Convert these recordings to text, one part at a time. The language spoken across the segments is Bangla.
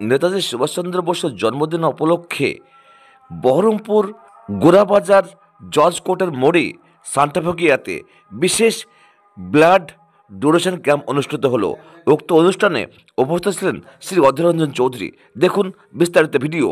নেতাজি সুভাষচন্দ্র বসুর জন্মদিন উপলক্ষে বহরমপুর গোরাবাজার জজ কোর্টের মোড়ে সান্টাফোকিয়াতে বিশেষ ব্লাড ডোনেশন ক্যাম্প অনুষ্ঠিত হলো। উক্ত অনুষ্ঠানে উপস্থিত ছিলেন শ্রী অধীর রঞ্জন চৌধুরী। দেখুন বিস্তারিত ভিডিও।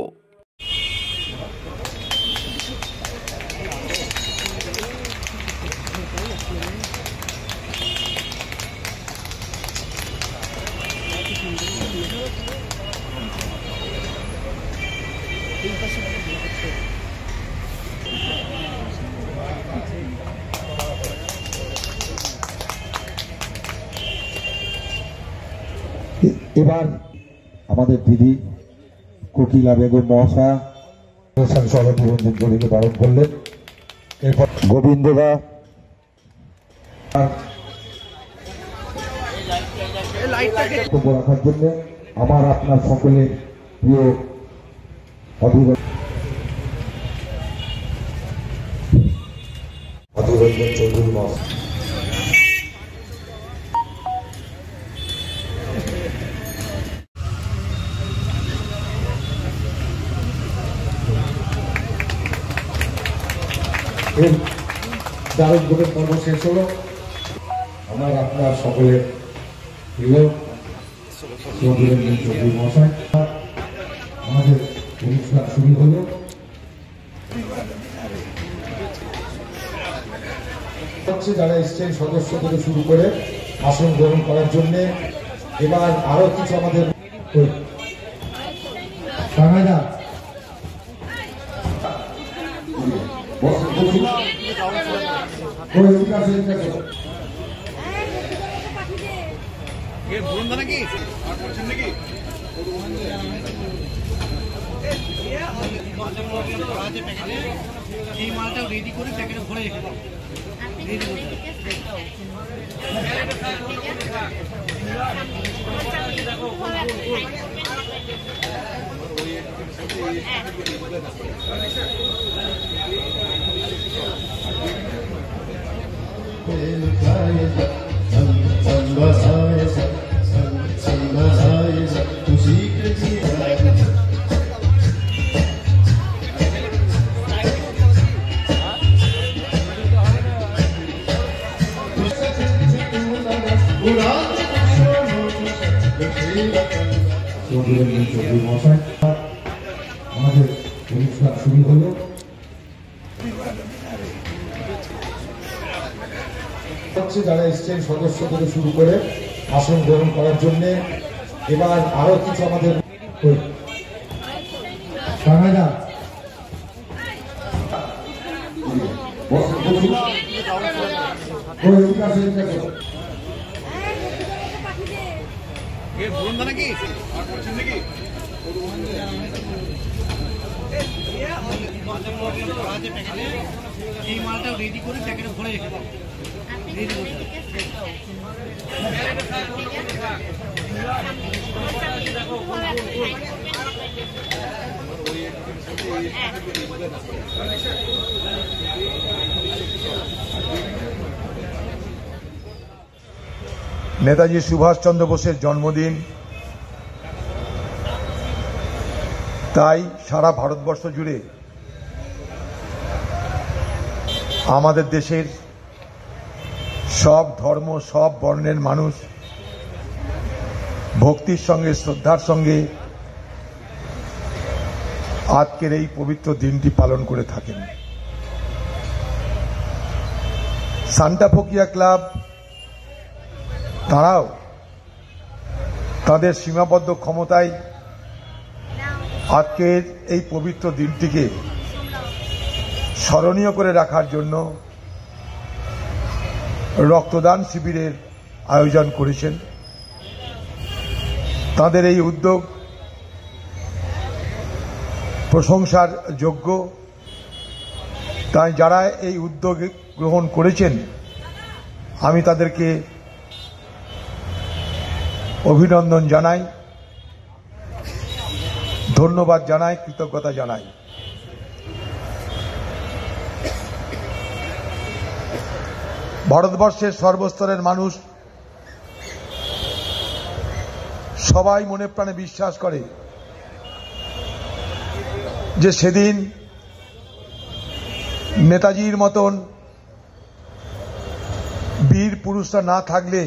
এবার আমাদের দিদি কোকিলা বেগম মহাশয়া সভাপতি চৌধুরীকে বরণ করলেন। এরপর গোবিন্দদা রাখার জন্য আমার আপনার সকলের প্রিয় অধীর রঞ্জন চৌধুরী মহাশয় দারুণ ভোটের পর্ব শেষ হলো। আমার আপনার সকলের প্রিয় অধীর রঞ্জন চৌধুরী মহাশয় আমাদের অনুষ্ঠান শুরু হলো। যারা এসছেন সদস্য থেকে শুরু করে আসন গ্রহণ করার জন্য এবার আরো কিছু আমাদের এই মালটা রেডি করে প্যাকেটে ভরে রেখে দাও। আমাদের অনুষ্ঠান শুরু হলো। যারা এসছেন সদস্য থেকে শুরু করে আসন গ্রহণ করার জন্য এবার আরো কিছু আমাদের এই মালটা রেডি করে প্যাকেটে ভরে রেখে দাও। নেতাজি সুভাষচন্দ্র বোসের জন্মদিন, তাই সারা ভারতবর্ষ জুড়ে আমাদের দেশের সব ধর্ম সব বর্ণের মানুষ ভক্তির সঙ্গে শ্রদ্ধার সঙ্গে আজকের এই পবিত্র দিনটি পালন করে থাকেন। সান্টাফোকিয়া ক্লাব তারাও তাদের সীমাবদ্ধ ক্ষমতায় আজকের এই পবিত্র দিনটিকে স্মরণীয় করে রাখার জন্য রক্তদান শিবিরের আয়োজন করেছেন। তাদের এই উদ্যোগ প্রশংসার যোগ্য। তাই যারা এই উদ্যোগ গ্রহণ করেছেন আমি তাদেরকে অভিনন্দন জানাই, ধন্যবাদ জানাই, কৃতজ্ঞতা জানাই। ভারতবর্ষের সর্বস্তরের মানুষ সবাই মনে প্রাণে বিশ্বাস করে যে সেদিন নেতাজির মতন বীর পুরুষরা না থাকলে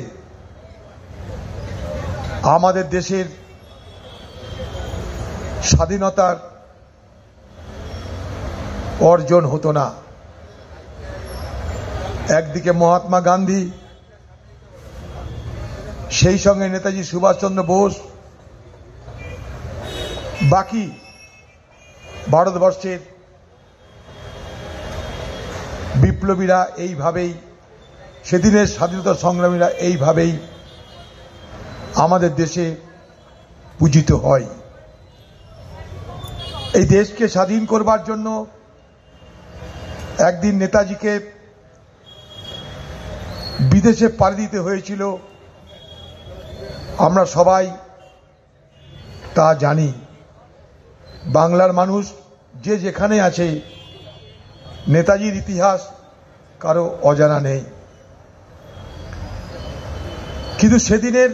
আমাদের দেশের স্বাধীনতার অর্জন হতো না। একদিকে মহাত্মা গান্ধী, সেই সঙ্গে নেতাজি সুভাষচন্দ্র বোস, বাকি ভারতবর্ষের বিপ্লবীরা এইভাবেই, সেদিনের স্বাধীনতা সংগ্রামীরা এইভাবেই আমাদের দেশে পূজিত হয়। এই দেশকে স্বাধীন করবার জন্য একদিন নেতাজিকে বিদেশে পাড়ি দিতে হয়েছিল, আমরা সবাই তা জানি। বাংলার মানুষ যে যেখানে আছে, নেতাজির ইতিহাস কারো অজানা নেই। কিন্তু সেদিনের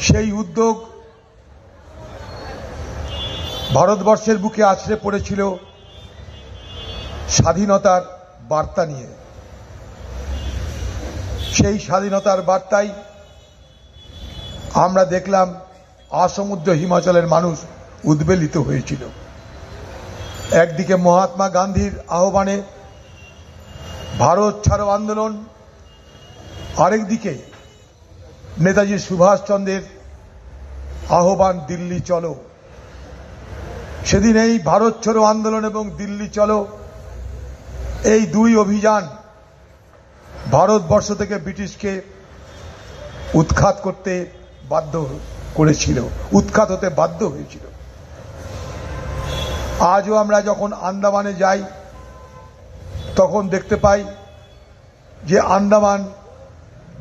সেই উদ্যোগ ভারতবর্ষের বুকে আছড়ে পড়েছিল স্বাধীনতার বার্তা নিয়ে। সেই স্বাধীনতার বার্তায় আমরা দেখলাম আসমুদ্র হিমাচলের মানুষ উদ্বেলিত হয়েছিল। একদিকে মহাত্মা গান্ধীর আহ্বানে ভারত ছাড়ো আন্দোলন, আরেকদিকে নেতাজি সুভাষচন্দ্রের আহ্বান দিল্লি চলো। সেদিন এই ভারত ছাড়ো আন্দোলন এবং দিল্লি চলো, এই দুই অভিযান ভারতবর্ষ থেকে ব্রিটিশকে উৎখাত করতে বাধ্য করেছিল, উৎখাত হতে বাধ্য হয়েছিল। আজও আমরা যখন আন্দামানে যাই তখন দেখতে পাই যে আন্দামান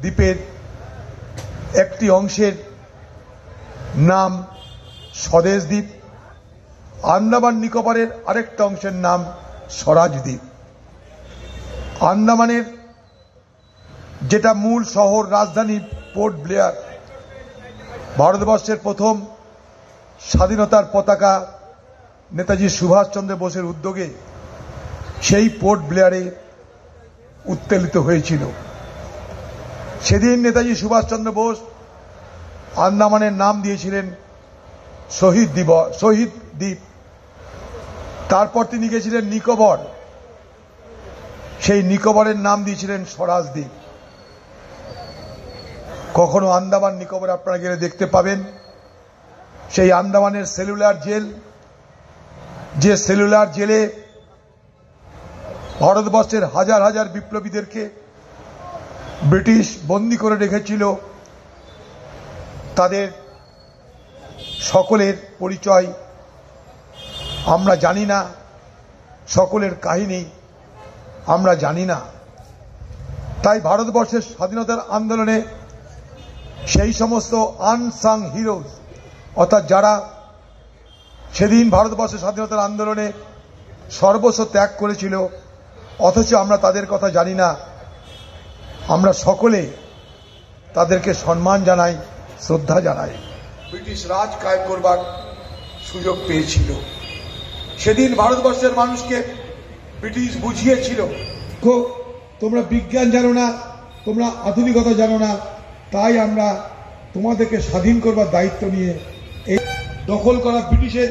দ্বীপের একটি অংশের নাম স্বদেশ দ্বীপ, আন্দামান নিকোবরের আরেকটা অংশের নাম স্বরাজ দ্বীপ। আন্দামানের যেটা মূল শহর, রাজধানী পোর্ট ব্লেয়ার, ভারতবর্ষের প্রথম স্বাধীনতার পতাকা নেতাজি সুভাষচন্দ্র বোসের উদ্যোগে সেই পোর্ট ব্লেয়ারে উত্তোলিত হয়েছিল। সেদিন নেতাজি সুভাষচন্দ্র বোস আন্দামানের নাম দিয়েছিলেন শহীদ দ্বীপ। তারপর তিনি গেছিলেন নিকোবর, সেই নিকোবরের নাম দিয়েছিলেন স্বরাজ দ্বীপ। কখনো আন্দামান নিকোবর আপনারা গেলে দেখতে পাবেন সেই আন্দামানের সেলুলার জেল, যে সেলুলার জেলে ভারতবর্ষের হাজার হাজার বিপ্লবীদেরকে ব্রিটিশ বন্দী করে রেখেছিল। তাদের সকলের পরিচয় আমরা জানি না, সকলের কাহিনী আমরা জানি না। তাই ভারতবর্ষের স্বাধীনতার আন্দোলনে সেই সমস্ত আনসাং হিরোজ, অর্থাৎ যারা সেদিন ভারতবর্ষের স্বাধীনতার আন্দোলনে সর্বস্ব ত্যাগ করেছিল, অথচ আমরা তাদের কথা জানি না, আমরা সকলে তাদেরকে সম্মান জানাই, শ্রদ্ধা জানাই। ব্রিটিশ রাজ কায়েম করবার সুযোগ পেয়েছিল। সেদিন ভারতবর্ষের মানুষকে ব্রিটিশ বুঝিয়েছিল, তোমরা বিজ্ঞান জানো না, তোমরা আধুনিকতা জানো না, তাই আমরা তোমাদেরকে স্বাধীন করবার দায়িত্ব নিয়ে এই দখল করা ব্রিটিশের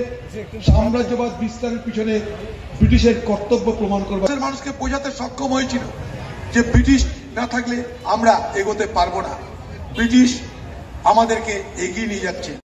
সাম্রাজ্যবাদ বিস্তারের পিছনে ব্রিটিশের কর্তব্য প্রমাণ করবার মানুষকে বোঝাতে সক্ষম হয়েছিল যে ব্রিটিশ না থাকলে আমরা এগোতে পারবো না, ব্রিটিশ আমাদেরকে এগিয়ে নিয়ে যাচ্ছে।